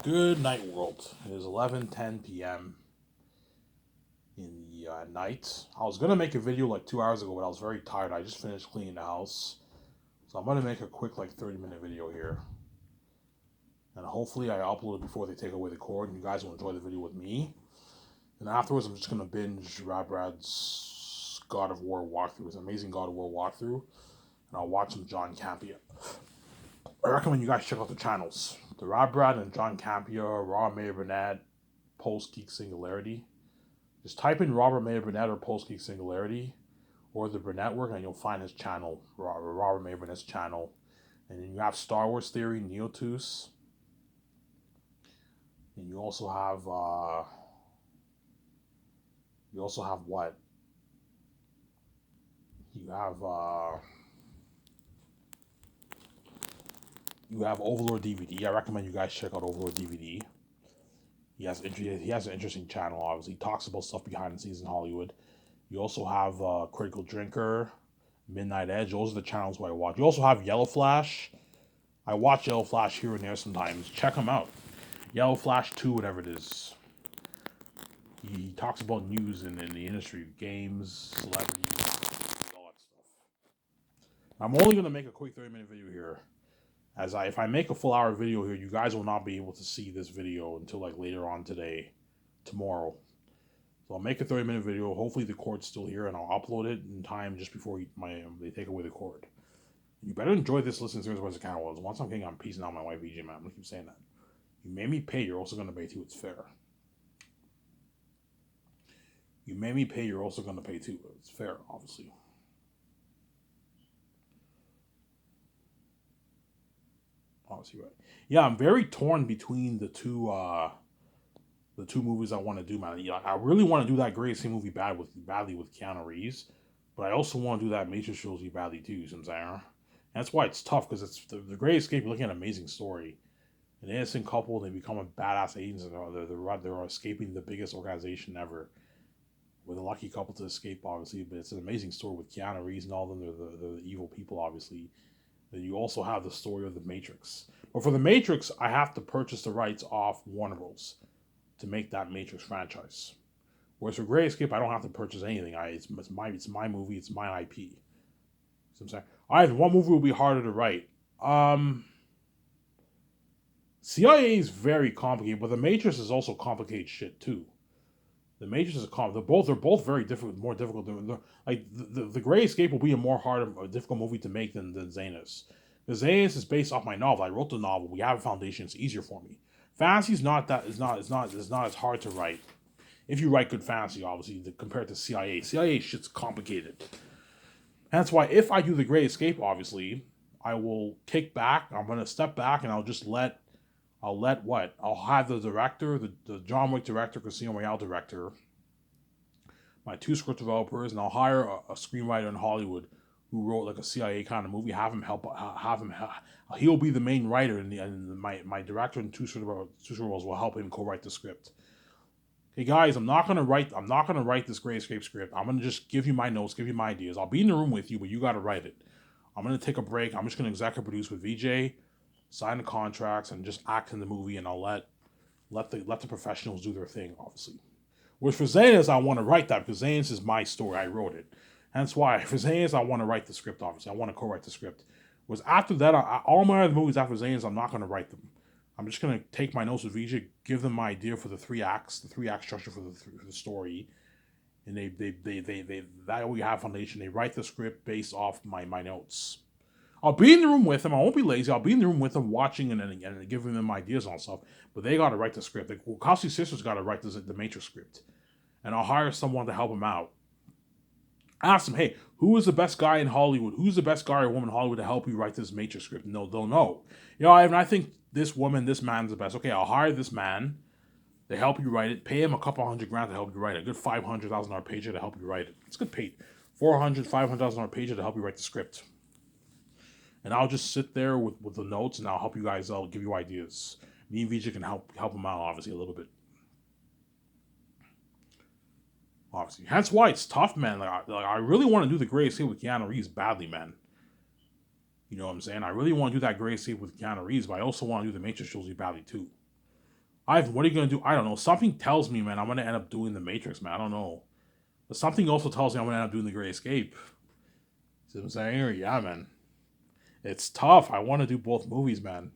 Good night, world. It is 11:10 p.m. in the night. I was gonna make a video like 2 hours ago, but I was very tired. I just finished cleaning the house, so I'm gonna make a quick like 30-minute video here, and hopefully I upload it before they take away the cord, and you guys will enjoy the video with me. And afterwards, I'm just gonna binge Rad's God of War walkthrough. It's an amazing God of War walkthrough, and I'll watch some John Campea. I recommend you guys check out the channels. The Rabrad and John Campea, Raw Mayor Burnett, Post Geek Singularity. Just type in Robert Mayor Burnett or Post Geek Singularity or the Burnett Work, and you'll find his channel, Robert Mayor Burnett's channel. And then you have Star Wars Theory, Neotus. And you also have what? You have Overlord DVD. I recommend you guys check out Overlord DVD. He has an interesting channel. Obviously, he talks about stuff behind the scenes in Hollywood. You also have Critical Drinker, Midnight Edge. Those are the channels where I watch. You also have Yellow Flash. I watch Yellow Flash here and there sometimes. Check him out. Yellow Flash 2, whatever it is. He talks about news in the industry, games, celebrities, all that stuff. I'm only going to make a quick 30-minute video here. If I make a full hour video here, you guys will not be able to see this video until like later on tomorrow. So I'll make a 30-minute video. Hopefully the cord's still here, and I'll upload it in time just before they take away the cord. You better enjoy this listening to as the channel was. Once I'm getting, I'm peacing out my wife, VJ, man. I'm gonna keep saying that. You made me pay, you're also gonna pay too. It's fair. You made me pay, you're also gonna pay too. It's fair, obviously. Obviously, right. Yeah, I'm very torn between the two movies I want to do, man. Yeah, I really want to do that Great Escape movie badly with Keanu Reeves, but I also want to do that Matrix trilogy badly too. You know what I'm saying? And that's why it's tough, because it's the Great Escape. You're looking at an amazing story. An innocent couple, they become a badass agents, and they're escaping the biggest organization ever. With a lucky couple to escape, obviously, but it's an amazing story with Keanu Reeves and all of them. They're the evil people, obviously. Then you also have the story of the Matrix. But for the Matrix, I have to purchase the rights off Warner Bros. To make that Matrix franchise. Whereas for Great Escape, I don't have to purchase anything. It's my movie. It's my IP. You know what I'm saying? All right, one movie will be harder to write. CIA is very complicated, but the Matrix is also complicated shit too. The Matrix is they're both very different, more difficult. Like the Great Escape will be a difficult movie to make than Zanus. The Zanus is based off my novel. I wrote the novel. We have a foundation. It's easier for me. Fantasy is not as hard to write. If you write good fantasy, obviously, compared to CIA. CIA shit's complicated. And that's why if I do the Great Escape, obviously, I will kick back. I'm gonna step back, and I'll have the director, the John Wick director, Casino Royale director, my two script developers, and I'll hire a screenwriter in Hollywood who wrote like a CIA kind of movie. He'll be the main writer, and my director and two script developers will help him co-write the script. Hey guys, I'm not gonna write this Great Escape script. I'm gonna just give you my notes, give you my ideas. I'll be in the room with you, but you gotta write it. I'm gonna take a break. I'm just gonna executive produce with VJ, sign the contracts, and just act in the movie, and I'll let the professionals do their thing, obviously. Whereas for Zanus, I want to write that because Zanus is my story. I wrote it. Hence why for Zanus, I want to write the script, obviously. I want to co-write the script. Whereas after that, all my other movies after Zanus, I'm not going to write them. I'm just going to take my notes with VJ, give them my idea for the three act structure for the story, and that way have foundation. They write the script based off my notes. I'll be in the room with them. I won't be lazy. I'll be in the room with them, watching and giving them ideas on stuff. But they got to write the script. The Wachowski sisters got to write the Matrix script, and I'll hire someone to help them out. Ask them, hey, who is the best guy in Hollywood? Who's the best guy or woman in Hollywood to help you write this Matrix script? No, they'll know. I think this man's the best. Okay, I'll hire this man to help you write it. Pay him a couple $100,000 to help you write it. A good $500,000 pager to help you write it. It's good paid. $500,000 pager to help you write the script. And I'll just sit there with the notes, and I'll help you guys. I'll give you ideas. Me and VJ can help them out, obviously, a little bit. Obviously. That's why it's tough, man. I really want to do the Great Escape with Keanu Reeves badly, man. You know what I'm saying? I really want to do that Great Escape with Keanu Reeves, but I also want to do the Matrix trilogy badly, too. Ivan, what are you gonna do? I don't know. Something tells me, man, I'm gonna end up doing the Matrix, man. I don't know. But something also tells me I'm gonna end up doing the Great Escape. See what I'm saying? Yeah, man. It's tough. I want to do both movies, man.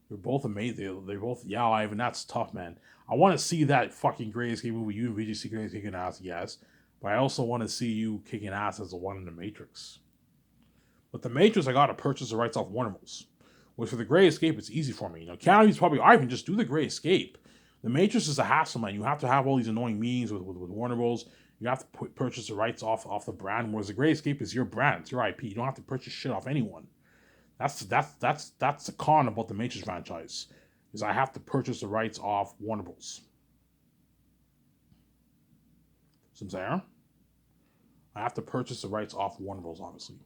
They're both amazing. They're both, yeah, Ivan, that's tough, man. I want to see that fucking Great Escape movie. You and VGC kicking ass, yes. But I also want to see you kicking ass as the one in the Matrix. But the Matrix, I gotta purchase the rights off Warner Bros. Which for the Great Escape, it's easy for me. You know, Keanu Reeves probably, Ivan, just do the Great Escape. The Matrix is a hassle, man. You have to have all these annoying meetings with Warner Bros. You have to purchase the rights off the brand. Whereas the Great Escape is your brand, it's your IP. You don't have to purchase shit off anyone. That's the con about the Matrix franchise, is I have to purchase the rights off Warner Bros. See what I'm saying? I have to purchase the rights off Warner Bros. Obviously.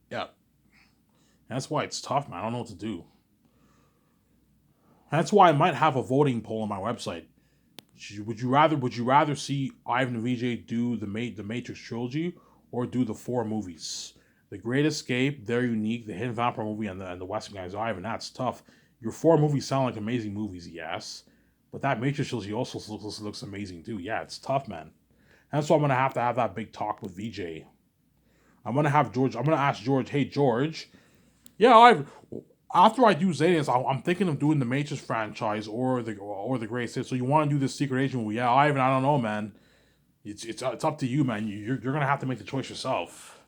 Yeah, that's why it's tough, man. I don't know what to do. That's why I might have a voting poll on my website. Would you rather see Ivan and VJ do the Matrix trilogy or do the four movies? The Great Escape, They're Unique, the Hidden Vampire movie, and the Western Guys. Ivan, that's tough. Your four movies sound like amazing movies, yes, but that Matrix trilogy also looks amazing too. Yeah, it's tough, man. That's why I'm gonna have to have that big talk with VJ. I'm gonna have George. I'm gonna ask George. Hey, George. Yeah, after I do Xanax, I'm thinking of doing the Matrix franchise or the Great Escape. So you want to do this Secret Agent movie? Yeah, Ivan. I don't know, man. It's up to you, man. You're gonna have to make the choice yourself.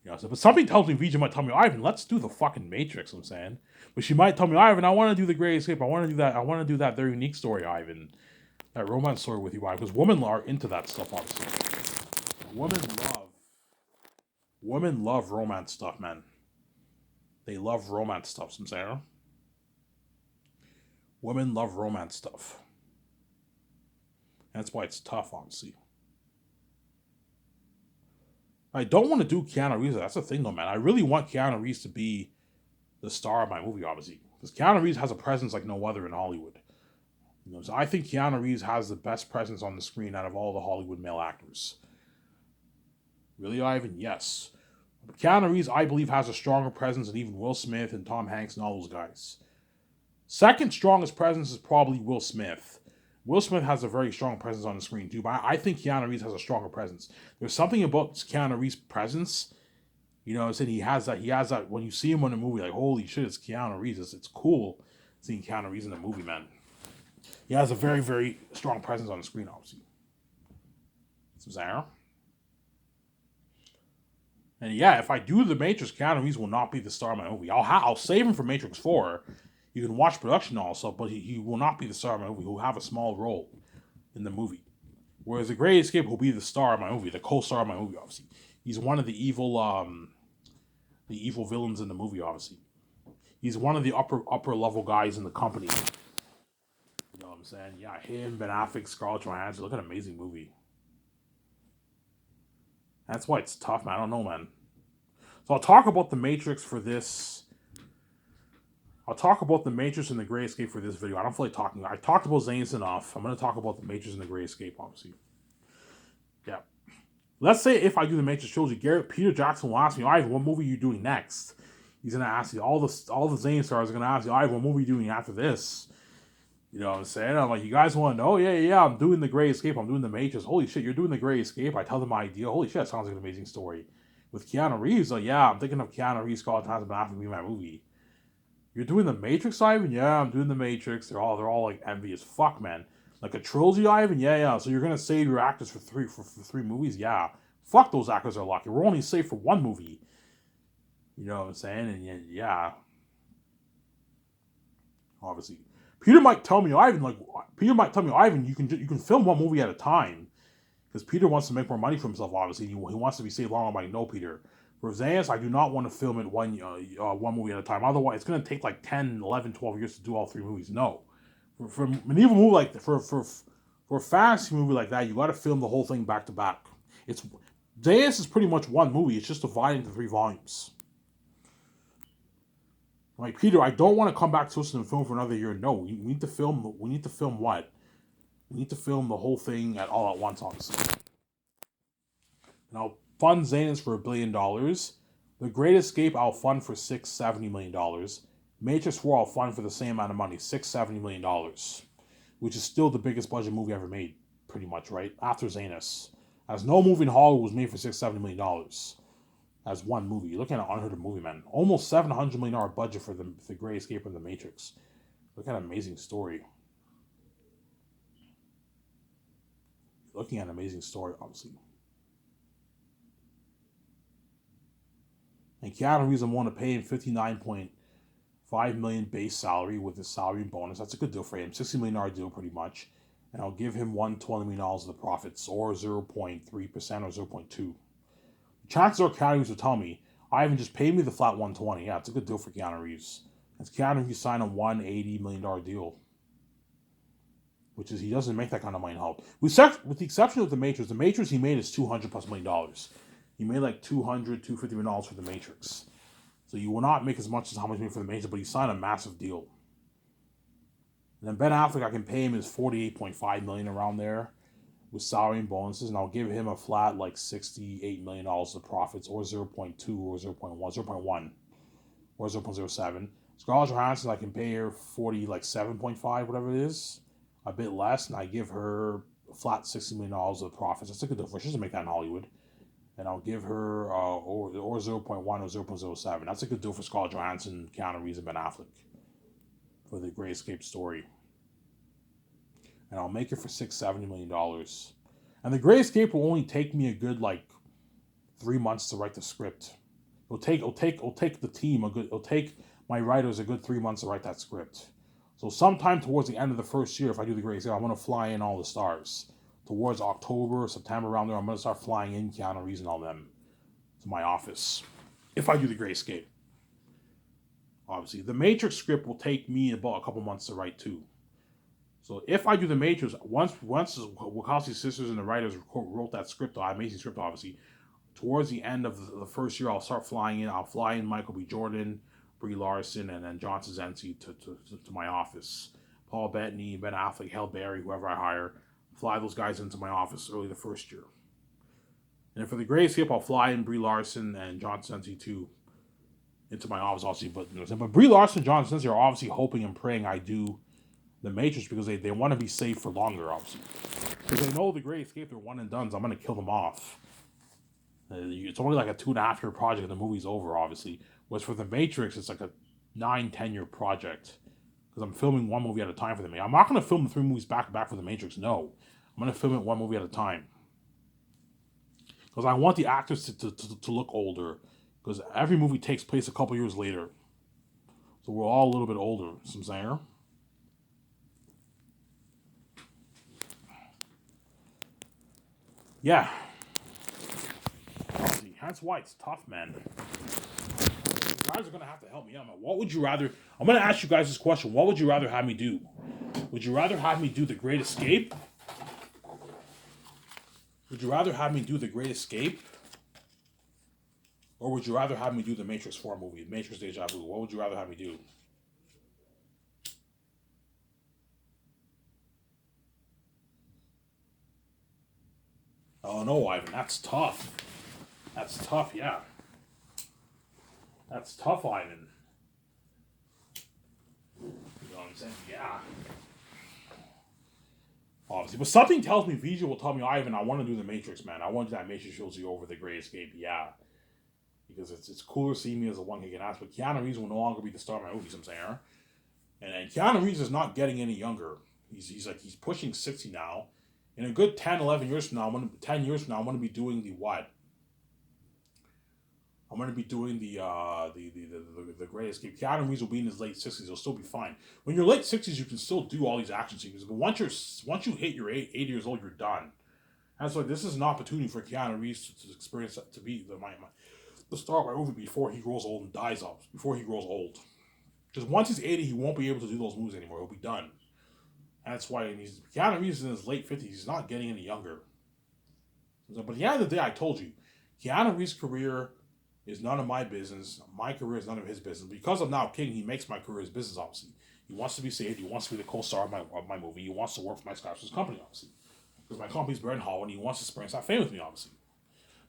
You know, but something tells me VJ might tell me, Ivan, let's do the fucking Matrix. I'm saying, but she might tell me, Ivan, I want to do the Great Escape. I want to do that. I want to do that very unique story, Ivan. That romance story with you, Ivan, because women are into that stuff, obviously. Women love women love romance stuff, man. They love romance stuff. I'm saying, women love romance stuff. That's why it's tough, obviously. I don't want to do Keanu Reeves. That's the thing, though, man. I really want Keanu Reeves to be the star of my movie, obviously, because Keanu Reeves has a presence like no other in Hollywood. You know, so I think Keanu Reeves has the best presence on the screen out of all the Hollywood male actors. Really, Ivan? Yes. But Keanu Reeves, I believe, has a stronger presence than even Will Smith and Tom Hanks and all those guys. Second strongest presence is probably Will Smith. Will Smith has a very strong presence on the screen too, but I think Keanu Reeves has a stronger presence. There's something about Keanu Reeves' presence, you know, I said he has that when you see him in a movie, like, holy shit, it's Keanu Reeves. It's cool seeing Keanu Reeves in a movie, man. He has a very, very strong presence on the screen, obviously. Zara. And yeah, if I do the Matrix, Keanu Reeves will not be the star of my movie. I'll save him for Matrix 4. You can watch production also, but he will not be the star of my movie. He'll have a small role in the movie. Whereas The Great Escape will be the star of my movie, the co-star of my movie, obviously. He's one of the evil villains in the movie, obviously. He's one of the upper level guys in the company. You know what I'm saying? Yeah, him, Ben Affleck, Scarlett Johansson. Look at an amazing movie. That's why it's tough, man. I don't know, man. So I'll talk about the Matrix for this. I'll talk about the Matrix and the Great Escape for this video. I don't feel like talking. I talked about Zane's enough. I'm going to talk about the Matrix and the Great Escape, obviously. Yeah. Let's say if I do the Matrix trilogy, Peter Jackson will ask me, Ivan, what movie are you doing next? He's going to ask you, all the Zane stars are going to ask you, Ivan, what movie are you doing after this? You know what I'm saying? I'm like, you guys want to know? Yeah, I'm doing the Great Escape. I'm doing the Matrix. Holy shit, you're doing the Great Escape? I tell them my idea. Holy shit, that sounds like an amazing story. With Keanu Reeves, like, yeah, I'm thinking of Keanu Reeves, Scarlett Johansson, Ben Affleck, be my movie. You're doing the Matrix, Ivan? Yeah, I'm doing the Matrix. They're all like envious. Fuck, man. Like a trilogy, Ivan? Yeah. So you're gonna save your actors for three movies? Yeah. Fuck, those actors are lucky. We're only saved for one movie. You know what I'm saying? And yeah. Obviously. Peter might tell me, Ivan, you can film one movie at a time. Because Peter wants to make more money for himself, obviously. He wants to be saved long. I'm like, no, Peter. For Xanax, I do not want to film it one movie at a time. Otherwise, it's going to take like 10, 11, 12 years to do all three movies. No. For an evil movie like for a fantasy movie like that, you got to film the whole thing back to back. Xanax is pretty much one movie. It's just divided into 3 volumes. I'm like, Peter, I don't want to come back to us and film for another year. No, we need to film. We need to film what? We need to film the whole thing all at once, obviously. And I'll fund Xanax for $1 billion. The Great Escape I'll fund for $670 million. Matrix 4 I'll find for the same amount of money, $670 million, which is still the biggest budget movie ever made, pretty much, right? After Zanus. As no movie in Hollywood was made for $670 million as one movie. You're looking at an unheard of movie, man. Almost $700 million budget for the Great Escape and The Matrix. Look at an amazing story. Looking at an amazing story, obviously. And Keanu Reeves, I'm willing to pay him $59.5 million base salary with his salary and bonus. That's a good deal for him. $60 million deal, pretty much. And I'll give him $120 million of the profits, or 0.3% or 0.2%. Chances are Keanu Reeves will tell me, Ivan, just pay me the flat 120. Yeah, it's a good deal for Keanu Reeves. As Keanu Reeves signed a $180 million deal, which is, he doesn't make that kind of money in Hollywood. With the exception of The Matrix he made is $200+ million. He made like $250 million for The Matrix. So you will not make as much as how much he made for The Matrix, but he signed a massive deal. And then Ben Affleck, I can pay him his $48.5 million around there with salary and bonuses, and I'll give him a flat like $68 million of profits, or 0.2 or 0.1, 0.1 or 0.07. Scarlett Johansson, I can pay her 47.5, whatever it is, a bit less, and I give her a flat $60 million of profits. That's a good deal for her. She doesn't make that in Hollywood. And I'll give her or 0.1 or 0.07. That's a good deal for Scarlett Johansson, Keanu Reeves, and Ben Affleck for the Great Escape story. And I'll make it for $670 million. And the Great Escape will only take me a good 3 months to write the script. It'll take the team it'll take my writers a good 3 months to write that script. So sometime towards the end of the first year, if I do the Great Escape, I'm gonna fly in all the stars. Towards October, September, around there, I'm gonna start flying in Keanu Reeves and all them to my office. If I do the Great Escape. Obviously, the Matrix script will take me about a couple months to write too. So if I do the Matrix, once Wachowski sisters and the writers wrote that script, the amazing script, obviously, towards the end of the first year, I'll start flying in. I'll fly in Michael B. Jordan, Brie Larson, and then John Krasinski to my office. Paul Bettany, Ben Affleck, Halle Berry, whoever I hire, fly those guys into my office early the first year. And for the Great Escape, I'll fly in Brie Larson and John Krasinski too into my office, obviously. But Brie Larson and John Krasinski are obviously hoping and praying I do the Matrix because they want to be safe for longer, obviously. Because they know the Great Escape, they're one and done, so I'm going to kill them off. It's only like a 2.5 year project and the movie's over, obviously. Whereas for the Matrix, it's like a 9-10 year project. Because I'm filming one movie at a time for the Matrix. I'm not going to film the 3 movies back to back for the Matrix, no. I'm going to film it one movie at a time. Because I want the actors to look older. Because every movie takes place a couple years later. So we're all a little bit older, some saying. Yeah. That's why it's tough, man. You guys are going to have to help me out, man. What would you rather... I'm going to ask you guys this question. What would you rather have me do? Would you rather have me do The Great Escape? Would you rather have me do The Great Escape? Or would you rather have me do the Matrix 4 movie, Matrix Deja Vu? What would you rather have me do? Oh no, Ivan, that's tough. That's tough, yeah. That's tough, Ivan. You know what I'm saying? Yeah. Obviously. But something tells me, Vijay will tell me, Ivan, I want to do the Matrix, man. I want that Matrix trilogy over The Great Escape, yeah. Because it's cooler seeing me as a one-kick ass. But Keanu Reeves will no longer be the star of my movies, I'm saying. And Keanu Reeves is not getting any younger. He's pushing 60 now. In a good 10, 11 years from now, 10 years from now, I'm going to be doing the what? I'm going to be doing the Great Escape. Keanu Reeves will be in his late 60s. He'll still be fine. When you're late 60s, you can still do all these action sequences. But once you hit your 80 years old, you're done. And so this is an opportunity for Keanu Reeves to experience that, to be the star of my movie before he grows old and dies off. Before he grows old. Because once he's 80, he won't be able to do those movies anymore. He'll be done. And that's why Keanu Reeves is in his late 50s. He's not getting any younger. But at the end of the day, I told you, Keanu Reeves' career is none of my business. My career is none of his business. Because I'm now king, he makes my career his business, obviously. He wants to be saved. He wants to be the co-star of my movie. He wants to work for my Skyverse company, obviously. Because my company's better in Hollywood, and he wants to experience that fame with me, obviously.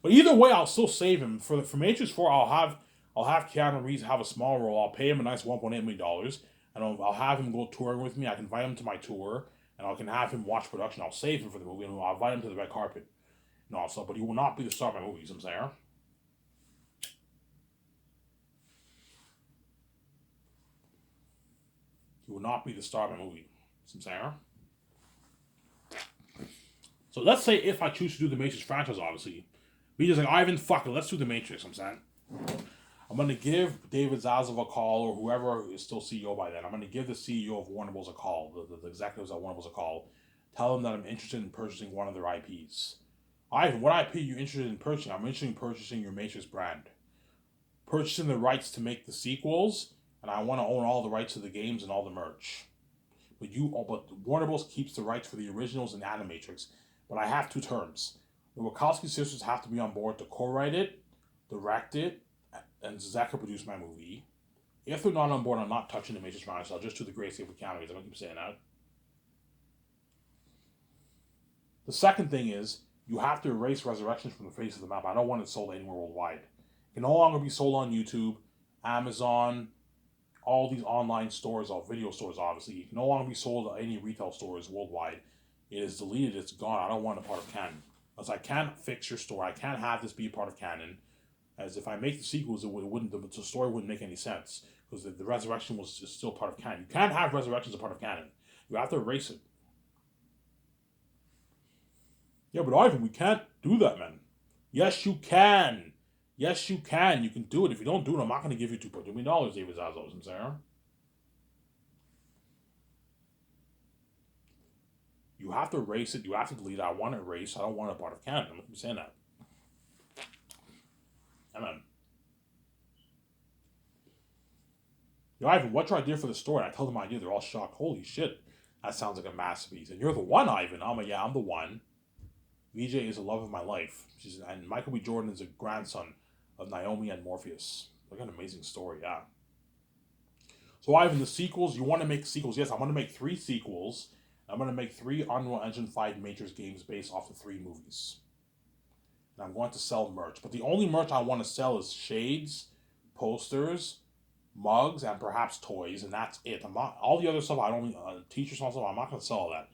But either way, I'll still save him. For Matrix 4, I'll have Keanu Reeves have a small role. I'll pay him a nice $1.8 million, and I'll have him go touring with me. I can invite him to my tour, and I can have him watch production. I'll save him for the movie, and I'll invite him to the red carpet. And also, but he will not be the star of my movies. I'm saying. He will not be the star of my movie. I'm saying. So let's say if I choose to do the Matrix franchise, obviously, we just like Ivan, fuck it, let's do the Matrix. I'm saying. I'm gonna give David Zaslav a call, or whoever is still CEO by then. I'm gonna give the CEO of Warner Bros. A call, the executives at Warner Bros. A call, tell them that I'm interested in purchasing one of their IPs. Ivan, what IP are you interested in purchasing? I'm interested in purchasing your Matrix brand, purchasing the rights to make the sequels, and I want to own all the rights to the games and all the merch. But Warner Bros. Keeps the rights for the originals and Animatrix. But I have two terms. The Wachowski sisters have to be on board to co-write it, direct it, and executive produce my movie. If they're not on board, I'm not touching the Matrix franchise. I'll just do the great save for Keanu Reeves. I'm gonna keep saying that. The second thing is you have to erase Resurrections from the face of the map. I don't want it sold anywhere worldwide. It can no longer be sold on YouTube, Amazon, all these online stores, all video stores, obviously. It can no longer be sold at any retail stores worldwide. It is deleted. It's gone. I don't want a part of canon. As I can't fix your story. I can't have this be a part of canon. As if I make the sequels, the story wouldn't make any sense because the resurrection was still part of canon. You can't have resurrections a part of canon. You have to erase it. Yeah, but Ivan, we can't do that, man. Yes, you can. Yes, you can. You can do it. If you don't do it, I'm not going to give you $2.2 million, David Zaslav. I'm saying. You have to erase it. You have to delete it. I want to erase. I don't want a part of canon. I'm not saying that. Amen. Yo, Ivan, what's your idea for the story? I tell them my idea. They're all shocked. Holy shit. That sounds like a masterpiece. And you're the one, Ivan. I'm the one. VJ is the love of my life. And Michael B. Jordan is a grandson of Naomi and Morpheus. Look at an amazing story, yeah. So Ivan, the sequels, you want to make sequels? Yes, I'm going to make 3 sequels. I'm going to make 3 Unreal Engine 5 Matrix games based off the 3 movies. And I'm going to sell merch. But the only merch I want to sell is shades, posters, mugs, and perhaps toys, and that's it. I'm not all the other stuff. I don't t-shirts and stuff. I'm not going to sell all that.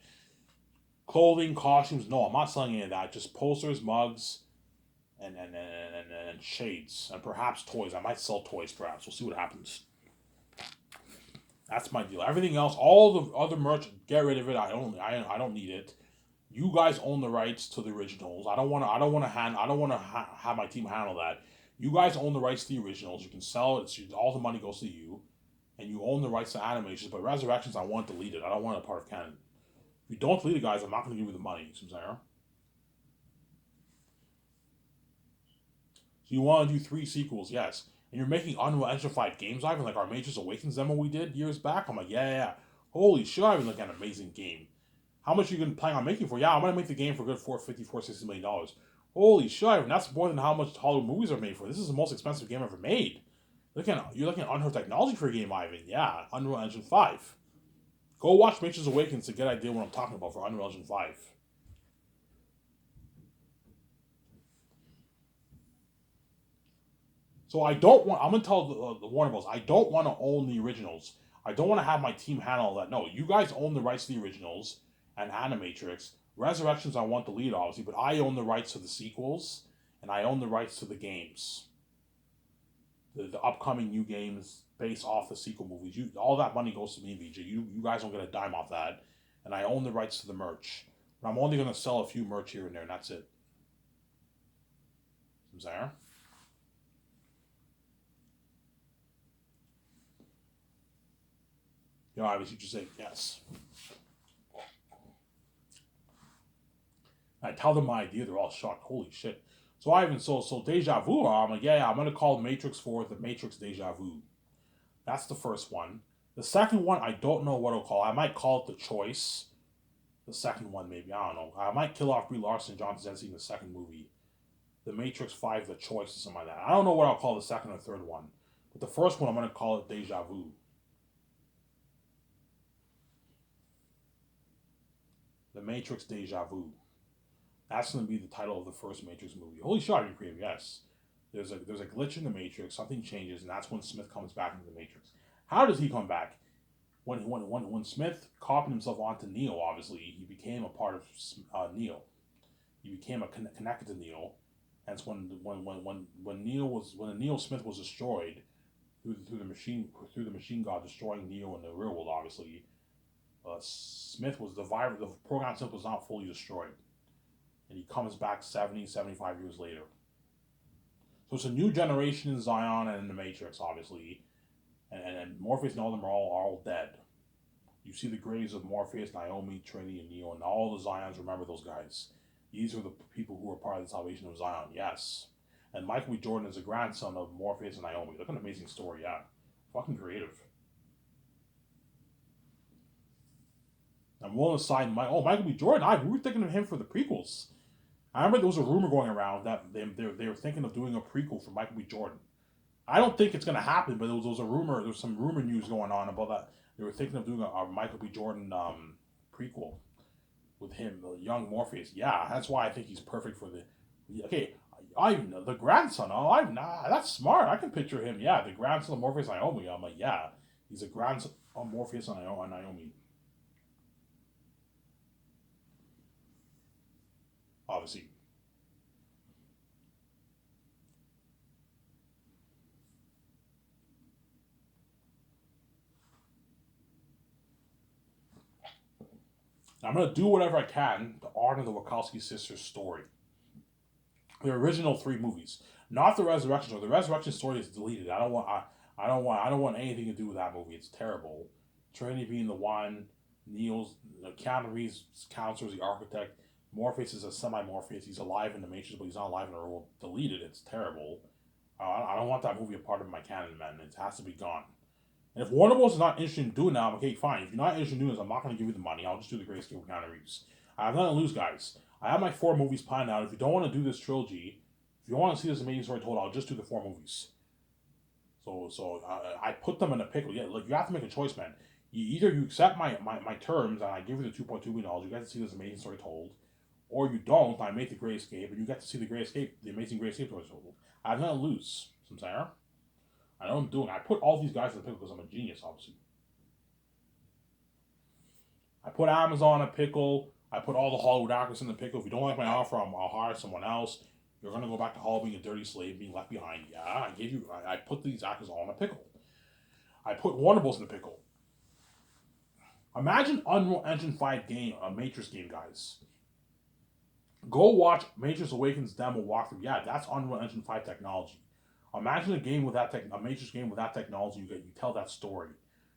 Clothing, costumes. No, I'm not selling any of that. Just posters, mugs, and shades, and perhaps toys. I might sell toys. Perhaps we'll see what happens. That's my deal. Everything else, all the other merch, get rid of it. I don't need it. You guys own the rights to the originals. I don't want to have my team handle that. You guys own the rights to the originals. You can sell it. All the money goes to you, and you own the rights to animations. But Resurrections, I want deleted. I don't want it part of canon. If you don't delete it, guys, I'm not going to give you the money. So you want to do 3 sequels, yes. And you're making Unreal Engine 5 games, Ivan, like our Matrix Awakens demo we did years back. I'm like, yeah. Holy shit, Ivan, like an amazing game. How much are you going to plan on making for? Yeah, I'm going to make the game for a good $460 million. Holy shit, Ivan, that's more than how much Hollywood movies are made for. This is the most expensive game ever made. You're looking at unheard technology for a game, Ivan. Yeah, Unreal Engine 5. Go watch Matrix Awakens to get an idea what I'm talking about for Unreal Engine 5. So I'm going to tell the Warner Bros. I don't want to own the originals. I don't want to have my team handle that. No, you guys own the rights to the originals and Animatrix. Resurrections, I want the lead, obviously, but I own the rights to the sequels and I own the rights to the games. The upcoming new games based off the sequel movies. All that money goes to me, VJ. You guys don't get a dime off that. And I own the rights to the merch. But I'm only going to sell a few merch here and there, and that's it. There. Obviously just say yes. I tell them my idea, they're all shocked. Holy shit. So so Deja Vu, I'm like, yeah, I'm gonna call Matrix 4 the Matrix Deja Vu. That's the first one. The second one, I don't know what I'll call. I might call it The Choice. The second one, maybe. I don't know. I might kill off Brie Larson and John Krasinski in the second movie. The Matrix 5, The Choice, or something like that. I don't know what I'll call the second or third one. But the first one, I'm gonna call it Deja Vu. The Matrix Deja Vu. That's going to be the title of the first Matrix movie. Holy shit, Ivan Cream, yes. There's a glitch in the Matrix. Something changes, and that's when Smith comes back into the Matrix. How does he come back? When Smith copied himself onto Neo, obviously he became a part of Neo. He became connected to Neo. Hence, when the Neo Smith was destroyed through the machine god destroying Neo in the real world, obviously, Smith was the program Smith was not fully destroyed, and he comes back 75 years later. So it's a new generation in Zion and in the Matrix, obviously, and Morpheus and all of them are all dead. You see the graves of Morpheus, Naomi, Trinity, and Neo, and all the Zions remember those guys. These are the people who are part of the salvation of Zion, yes. And Michael B. Jordan is a grandson of Morpheus and Naomi. Look at an amazing story, yeah. Fucking creative. I'm willing to sign Michael B. Jordan. We were thinking of him for the prequels. I remember there was a rumor going around that they were thinking of doing a prequel for Michael B. Jordan. I don't think it's going to happen, but there was a rumor. There was some rumor news going on about that. They were thinking of doing a Michael B. Jordan prequel with him, the young Morpheus. Yeah, that's why I think he's perfect for the. Okay, the grandson. That's smart. I can picture him. Yeah, the grandson of Morpheus and Naomi. I'm like, yeah, he's a grandson of Morpheus and Naomi. Obviously. I'm gonna do whatever I can to honor the Wachowski sisters' story. The original three movies, not the Resurrection story. The Resurrection story is deleted. I don't want anything to do with that movie. It's terrible. Trinity being the one, Neil's Keanu Reeves' counselor, the architect. Morpheus is a semi-Morpheus. He's alive in the Matrix, but he's not alive in the world. Deleted. It's terrible. I don't want that movie a part of my canon, man. It has to be gone. And if Warner Bros. Is not interested in doing that, I'm okay, fine. If you're not interested in doing this, I'm not going to give you the money. I'll just do the Grayscale with Keanu Reeves. I have nothing to lose, guys. I have my 4 movies planned out. If you don't want to do this trilogy, if you want to see this amazing story told, I'll just do the 4 movies. So I put them in a pickle. Yeah, look, you have to make a choice, man. Either you accept my terms and I give you the $2.2 million, you get to see this amazing story told, or you don't, I make the Great Escape, and you get to see the amazing Great Escape story told. I have nothing to lose. Samsara. I know what I'm doing. I put all these guys in the pickle because I'm a genius, obviously. I put Amazon in a pickle. I put all the Hollywood actors in the pickle. If you don't like my offer, I'll hire someone else. You're gonna go back to Hollywood being a dirty slave, being left behind. Yeah, I put these actors all in a pickle. I put Warner Bros. In the pickle. Imagine Unreal Engine 5 game, a Matrix game, guys. Go watch Matrix Awakens demo walkthrough. Yeah, that's Unreal Engine 5 technology. Imagine a game with a Matrix game with that technology. You tell that story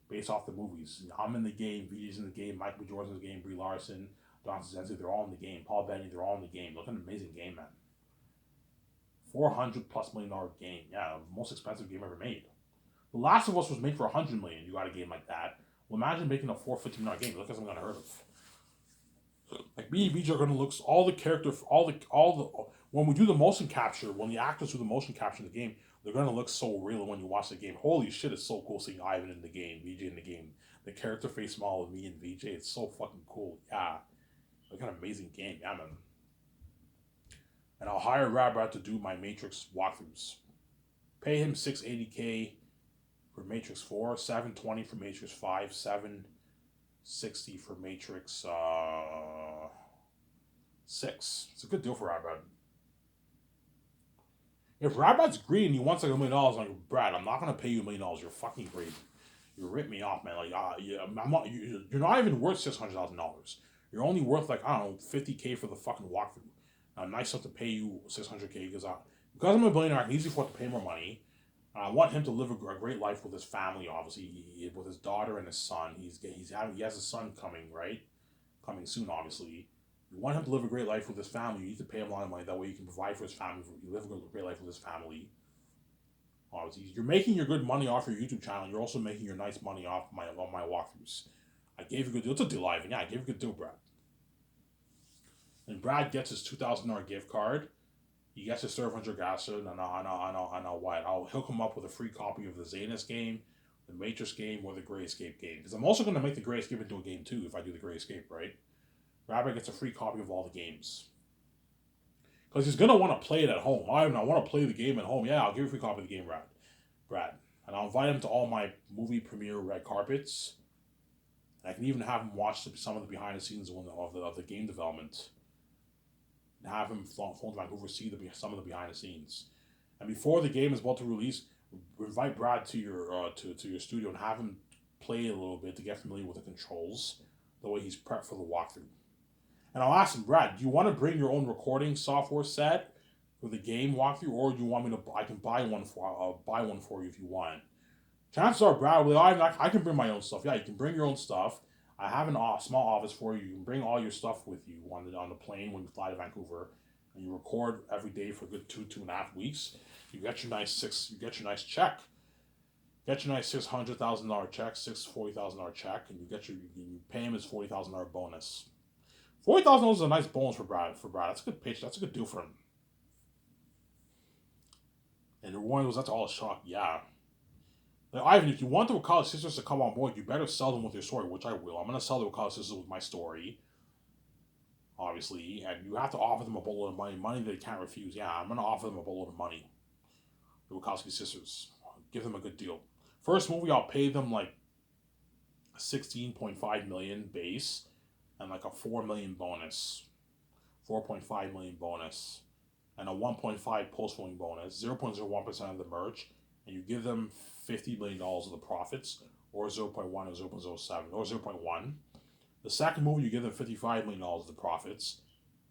based off the movies. I'm in the game. VJ's in the game. Michael B. Jordan's in the game. Brie Larson, Don Zenzi, they're all in the game. Paul Bettany, they're all in the game. Look at an amazing game, man. $400+ million game. Yeah, most expensive game ever made. The Last of Us was made for $100 million. You got a game like that. Well, imagine making a $450 million game. Look at something unheard of. Like me and VJ are gonna look all the character, all the when we do the motion capture, when the actors do the motion capture in the game, they're gonna look so real when you watch the game. Holy shit, it's so cool seeing Ivan in the game, VJ in the game. The character face model of me and VJ, it's so fucking cool. Yeah, like an amazing game, yeah, man. And I'll hire Rabat to do my Matrix walkthroughs. Pay him $680K for Matrix 4, $720 for Matrix 5, $760 for Matrix 6. It's a good deal for Rabat. If Rabat's greedy and he wants like $1 million, I'm like, Brad, I'm not gonna pay you $1 million. You're fucking crazy. You rip me off, man. Like, yeah, you're not even worth $600,000. You're only worth like, I don't know, $50K for the fucking walkthrough. Nice enough to pay you $600K because I'm a billionaire. I can easily afford to pay more money. I want him to live a great life with his family, obviously, with his daughter and his son. He has a son coming, right? Coming soon, obviously. You want him to live a great life with his family. You need to pay him a lot of money. That way, you can provide for his family. You live a great life with his family. Obviously, you're making your good money off your YouTube channel. You're also making your nice money off my walkthroughs. I gave you a good deal. It's a deal, Ivan. Yeah, I gave you a good deal, Brad. And Brad gets his $2,000 gift card. He gets his serve 100 gas and I'll hook him up with a free copy of the Zanus game, the Matrix game, or the Gray Escape game. Because I'm also going to make the Gray Escape into a game too if I do the Gray Escape, right? Rabbit gets a free copy of all the games. Because he's gonna want to play it at home. I want to play the game at home. Yeah, I'll give you a free copy of the game, Brad. And I'll invite him to all my movie premiere red carpets. And I can even have him watch some of the behind the scenes of the game development. And have him flown to Vancouver see some of the behind the scenes. And before the game is about to release, invite Brad to your studio and have him play a little bit to get familiar with the controls, the way he's prepped for the walkthrough. And I'll ask him, Brad, do you want to bring your own recording software set for the game walkthrough, or do you want me to? I can buy one for you if you want. Chances are, Brad, I can bring my own stuff. Yeah, you can bring your own stuff. I have a small office for you. You can bring all your stuff with you on the plane when you fly to Vancouver, and you record every day for a good 2.5 weeks. You get your nice check. Get your nice $600,000 check, $40,000 check, and you pay him his $40,000 bonus. $40,000 is a nice bonus for Brad. That's a good pitch. That's a good deal for him. And everyone goes, that's all a shock. Yeah. Now, Ivan, if you want the Wakala Sisters to come on board, you better sell them with your story, which I will. I'm going to sell the Wakala Sisters with my story, obviously, and you have to offer them a boatload of money they can't refuse. Yeah, I'm going to offer them a boatload of money. The Wachowski sisters. Give them a good deal. First movie, I'll pay them like $16.5 million base and like a $4 million bonus, $4.5 million bonus, and a 1.5 post-filming bonus, 0.01% of the merch, and you give them $50 million of the profits, or 0.1 or 0.07 or 0.1. The second movie, you give them $55 million of the profits.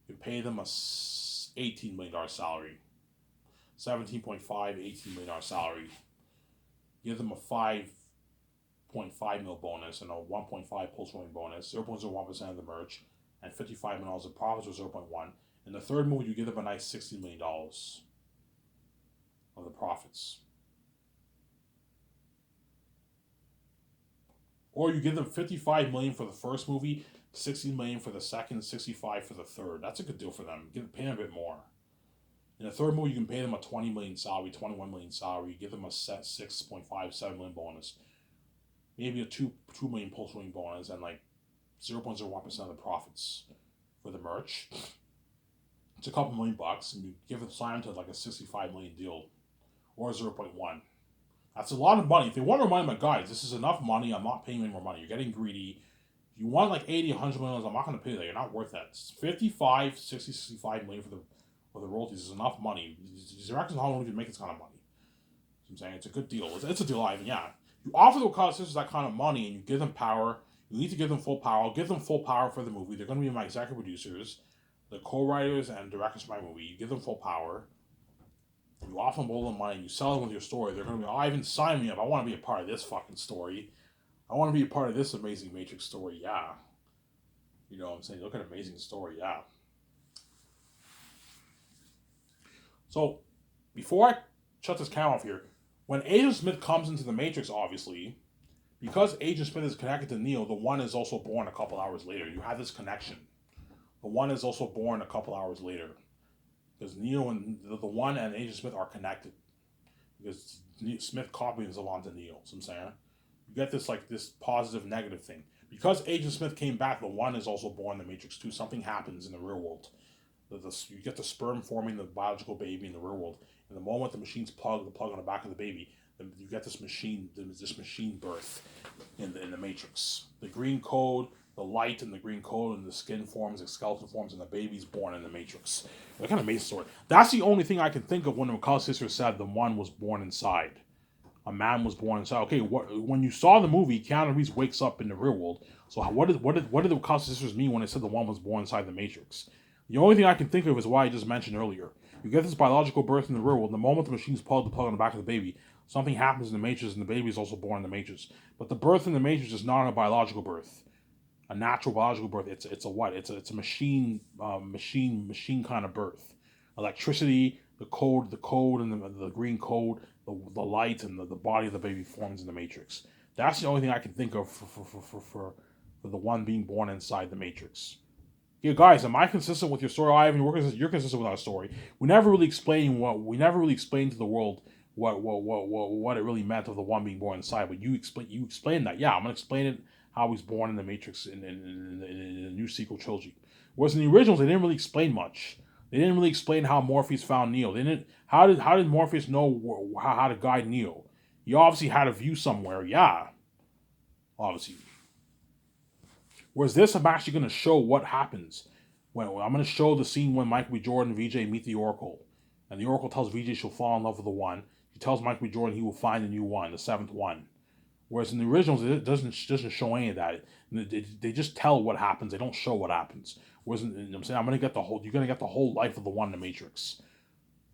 You pay them a $18 million salary, 17.5, $18 million salary. Give them a 5.5 mil bonus and a 1.5 post-filming bonus, 0.01% of the merch, and $55 million of profits, or 0.1. In the third movie, you give them a nice $60 million of the profits. Or you give them $55 million for the first movie, $60 million for the second, $65 million for the third. That's a good deal for them. Pay them a bit more. In the third movie, you can pay them a $20 million salary, $21 million salary. Give them a set $6.57 million bonus. Maybe a $2 million post-filming bonus and like 0.01% of the profits for the merch. It's a couple $1 million, and you give it sign to like a $65 million deal, or 0.1. That's a lot of money. If they want to remind my guys, this is enough money. I'm not paying any more money. You're getting greedy. If you want like 80, 100 million, I'm not going to pay that. You're not worth that. It's 55, 60, 65 million for the royalties is enough money. These directors in Hollywood can make this kind of money. I'm saying it's a good deal. It's a deal, Ivan. Yeah, you offer the Wakanda sisters that kind of money, and you give them power. You need to give them full power. I'll give them full power for the movie. They're going to be my executive producers, the co-writers and directors for my movie. You give them full power. You offer them all the money. You sell them with your story. They're going to be, Ivan, sign me up. I want to be a part of this fucking story. I want to be a part of this amazing Matrix story. Yeah. You know what I'm saying? Look at amazing story. Yeah. So, before I shut this camera off here, when Agent Smith comes into the Matrix, obviously, because Agent Smith is connected to Neo, the one is also born a couple hours later. You have this connection. The one is also born a couple hours later. Because Neo and the one and Agent Smith are connected. Because Smith copies onto Neo. So I'm saying, you get this positive negative thing. Because Agent Smith came back, the one is also born in the Matrix 2. Something happens in the real world. You get the sperm forming the biological baby in the real world. And the moment the machines plug on the back of the baby, you get this machine birth in the Matrix. The green code, the light in the green code, and the skin forms, the skeleton forms, and the baby's born in the Matrix. What kind of amazing story. That's the only thing I can think of when the McCall sisters said the one was born inside. A man was born inside. Okay, when you saw the movie, Keanu Reeves wakes up in the real world. So what did the McCall sisters mean when they said the one was born inside the Matrix? The only thing I can think of is what I just mentioned earlier. You get this biological birth in the real world. The moment the machines plug the plug on the back of the baby, something happens in the Matrix, and the baby is also born in the Matrix. But the birth in the Matrix is not a biological birth, a natural biological birth. It's a what? It's a machine kind of birth. Electricity, the code, and the green code, the light, and the body of the baby forms in the Matrix. That's the only thing I can think of for the one being born inside the Matrix. Yeah, guys, am I consistent with your story? Ivan, you're consistent with our story. We never really explained to the world what it really meant of the one being born inside. But you explained that. Yeah, I'm gonna explain it how he's born in the Matrix in the new sequel trilogy. Whereas in the originals, they didn't really explain much. They didn't really explain how Morpheus found Neo. They didn't. How did Morpheus know how to guide Neo? He obviously had a view somewhere. Yeah, obviously. Whereas this, I'm actually going to show what happens. When I'm going to show the scene when Michael B. Jordan and VJ meet the Oracle, and the Oracle tells VJ she'll fall in love with the One. He tells Michael B. Jordan he will find a new one, the seventh one. Whereas in the originals, it doesn't show any of that. They just tell what happens. They don't show what happens. Whereas I'm saying you're gonna get the whole life of the One in the Matrix.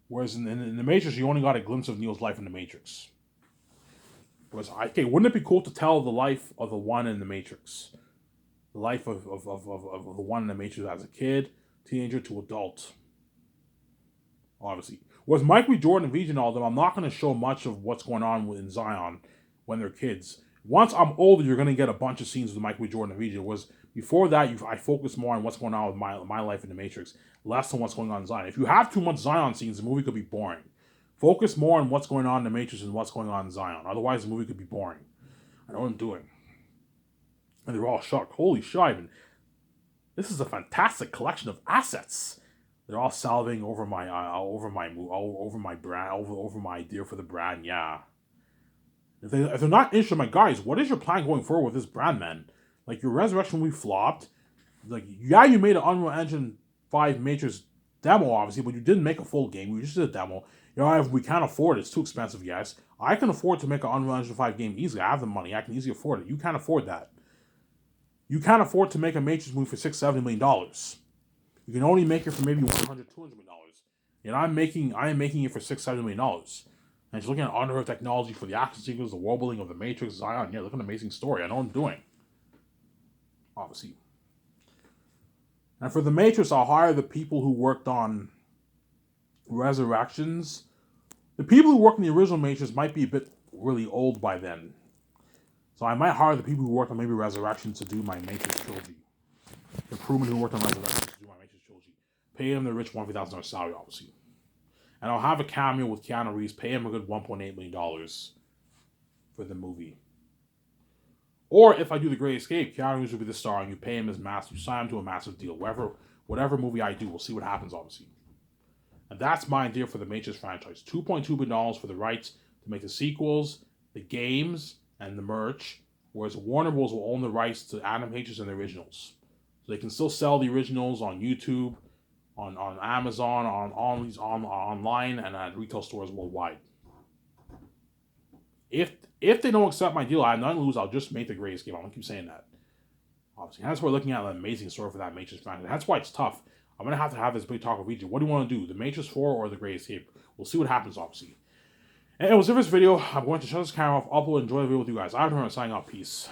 Whereas in the Matrix, you only got a glimpse of Neo's life in the Matrix. Whereas wouldn't it be cool to tell the life of the One in the Matrix? The life of the One in the Matrix as a kid, teenager to adult. Obviously. With Michael B. Jordan and VJ and all them, I'm not going to show much of what's going on in Zion when they're kids. Once I'm older, you're going to get a bunch of scenes with Michael B. Jordan and VJ. Was before that, I focus more on what's going on with my life in the Matrix, less on what's going on in Zion. If you have too much Zion scenes, the movie could be boring. Focus more on what's going on in the Matrix and what's going on in Zion. Otherwise, the movie could be boring. I know what I'm doing. And they're all shocked. Holy shit, this is a fantastic collection of assets. They're all salivating over my brand, over my idea for the brand. Yeah. If they're not interested, my guys, what is your plan going forward with this brand, man? Like, your Resurrection movie flopped. Like, yeah, you made an Unreal Engine 5 Matrix demo, obviously, but you didn't make a full game. You just did a demo. You know, if we can't afford it, it's too expensive, yes. I can afford to make an Unreal Engine 5 game easily. I have the money. I can easily afford it. You can't afford that. You can't afford to make a Matrix movie for $6-7 million. You can only make it for maybe $100-200 million. And I am making it for $6-7 million. And just looking at Underearth technology for the action sequence, the world building of the Matrix, Zion. Yeah, look at an amazing story. I know what I'm doing. Obviously. And for the Matrix, I'll hire the people who worked on Resurrections. The people who worked on the original Matrix might be a bit really old by then. So I might hire the people who worked on maybe Resurrections to do my Matrix trilogy. The crewmen who worked on Resurrections to do my Matrix trilogy. Pay him the rich $1,000 salary, obviously. And I'll have a cameo with Keanu Reeves. Pay him a good $1.8 million for the movie. Or if I do The Great Escape, Keanu Reeves will be the star, and you pay him his massive, you sign him to a massive deal. Whatever movie I do, we'll see what happens, obviously. And that's my idea for the Matrix franchise. $2.2 billion for the rights to make the sequels, the games, and the merch, whereas Warner Bros. Will own the rights to Adam Matrix and the originals. So they can still sell the originals on YouTube, on Amazon, online, and at retail stores worldwide. If they don't accept my deal, I have nothing to lose. I'll just make The Great Escape. I'm going to keep saying that. Obviously. And that's why we're looking at an amazing story for that Matrix franchise. That's why it's tough. I'm going to have this big talk with VJ. What do you want to do? The Matrix 4 or The Great Escape? We'll see what happens, obviously. And it was in this video. I'm going to shut this camera off, upload, and enjoy the video with you guys. I'm signing off. Peace.